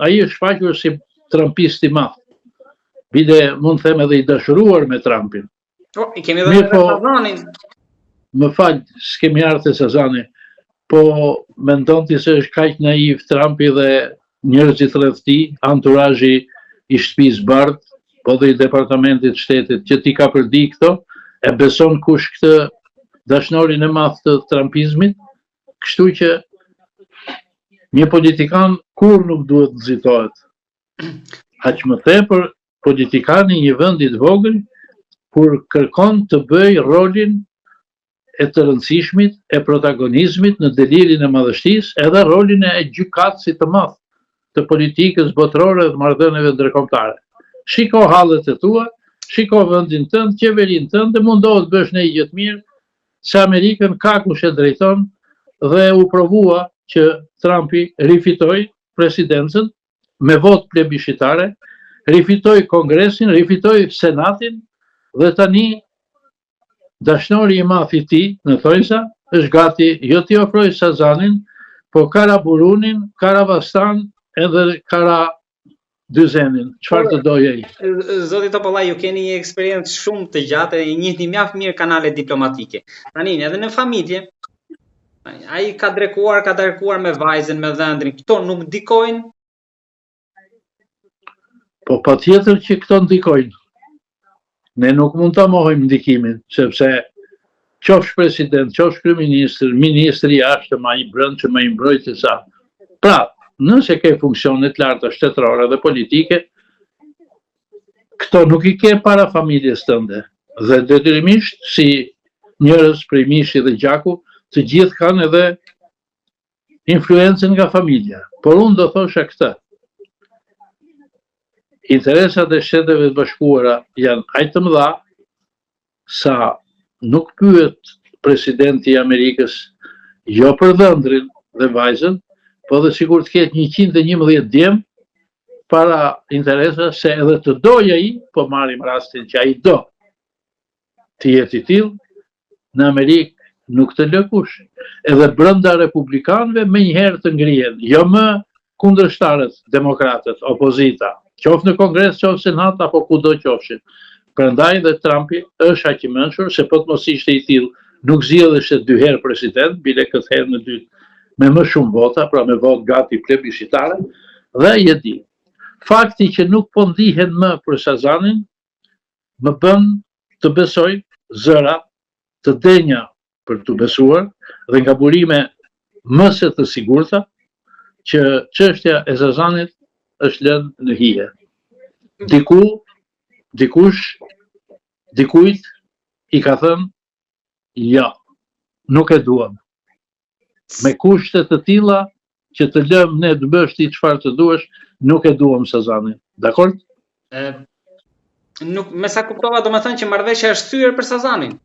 ai është shfaqur si trumpist i madh. Bile mund të them edhe i dashuruar me Trumpin. I kemi edhe Sazanin. Më fal, s'kemi ardhur te Sazani, po mendon ti se është kaq naiv Trumpi dhe njerëzit rreth tij, anturazi i shtëpisë bardh, po dhe i departamentit shtetit që ti ka përdi këto, e beson kush këtë dashnorin e madh të trumpizmit, kështu që një politikan kur nuk duhet nxitohet. Aq më tepër politikani i një vendi të vogël kur kërkon të bëj rolin e të rëndësishmit, e protagonizmit në delirin e madhështisë, edhe rolin e gjykatësit të madh të politikës botërore dhe marrëdhënieve ndërkombëtare. Shiko hallet e tua, shiko vendin tënd, qeverinë tënde, mundohet të bësh një gjë të mirë, se Amerikën ka kush e drejton dhe u provua që Trumpi rifitoi presidencën me votë plebiscitare, rifitoi Kongresin, rifitoi Senatin dhe tani dashnori i madh i tij, në thojsa, është gati jo t'i ofrojë Sazanin, po Karaburunin, Karavastan edhe Dyzenin, çfarë të doje ai. Zoti Topollaj, ju keni një eksperiencë shumë të gjatë dhe njihni mjaft mirë kanale diplomatike. Tani edhe në familje, ai ka darkuar me vajzën, me dhëndrin, këto nuk ndikojnë? Po patjetër që këto ndikojnë. Ne nuk mund ta mohojmë ndikimin, sepse qofsh president, qofsh kryeminist, ministri i jashtëm, ai brendshëm, ai mbrojtësa. Pra, nëse ke funksione të larta shtetërore dhe politike, këto nuk i ke para familjes tënde. Dhe detyrimisht, si njerëz prej mishi dhe gjaku, të gjithë kanë edhe influencën nga familja. Por unë do thosha këtë. Interesat e Shteteve të Bashkuara janë aq të mëdha sa nuk pyet presidenti i Amerikës jo për dhëndrin dhe vajzën, po dhe sigur të ketë 111 djem para interesa se edhe të dojë ai, po marrim rastin që ai do të jetë i tillë, në Amerikë nuk të lë kush. Edhe brenda republikanëve më njëherë të ngrihen, jo më kundërshtarët, demokratët, opozita, qoftë në Kongres, qoftë Senat apo kudo qofshin. Prandaj dhe Trumpi është aq i mençur se po të mos ishte i tillë, nuk zgjedhesh 2 herë president, bile këtë herë në dytë me më shumë vota, pra me votë gati plebiscitare, dhe je di. Fakti që nuk po ndihen më për Sazanin, më bën të besoj zëra të denja për të besuar dhe nga burime më se të sigurta që çështja e Sazanit është lënë në hije. Dikujt i ka thënë ja, nuk e duam. Me kushte të tilla që të lëm ne të bësh ti çfarë të duash, nuk e duam Sazanin. Dakor? Nuk, me sa kuptova, domethënë që marrëveshja është thyer për Sazanin.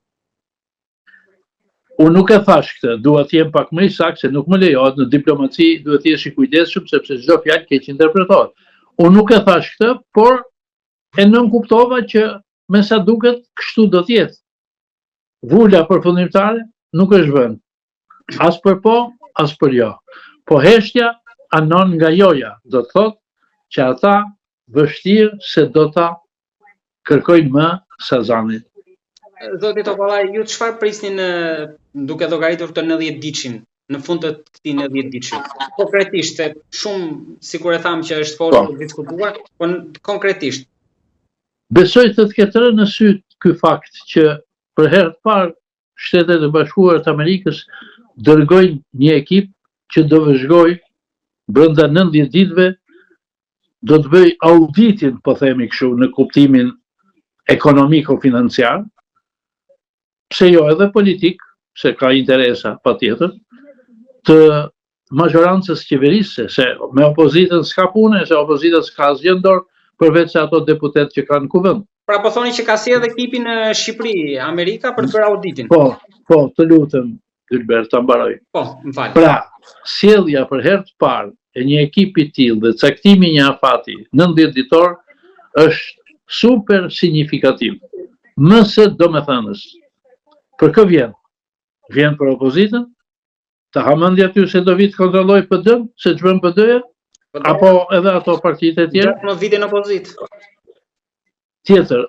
Unë nuk e thash këtë, dua të jem pak më i saktë se nuk më lejohet në diplomaci, duhet të jesh i kujdesshëm sepse çdo fjalë keq interpretohet. Unë nuk e thash këtë, por e nënkuptova që me sa duket kështu do të jetë. Vula përfundimtare nuk është vënë. As për po, as për jo. Po heshtja anon nga joja, do të thotë që ata vështirë se do ta kërkojnë më Sazanin. Zoti Topollaj, ju çfarë prisnin duke llogaritur të 90 diçin, në fund të këtij 90 diçi? Konkretisht, se shumë sikur e tham që është folur të diskutuar, por konkretisht. Besoj të ketë rënë në sy ky fakt që për herë të parë Shtetet e Bashkuara të Amerikës dërgojnë një ekip që do vëzhgojë brenda 90 ditëve, do të bëj auditin, po themi kështu, në kuptimin ekonomiko-financiar, pse jo edhe politik, se ka interesa patjetër, të majorancës qeverisë, se me opozitën s'ka punë, se opozita s'ka asgjë në dorë, përveç se ato deputet që kanë kuvend. Pra po thoni që ka sjellë ekipin në Shqipëri, Amerika për të bërë auditin. Po, të lutem, Gilbert, ta mbaroj. Po, më fal. Pra, sjellja për herë të parë e një ekipi i tillë dhe caktimi i një afati 90 ditor është super signifikativ. Mëse domethënës. Për kë vjen? Vjen për opozitën? Ta hamendja ty se do vi të kontrolloj PD-n, se ç'bën PD-ja? Apo edhe ato partitë e tjera? Gjatë më vite në opozit. Tjetër,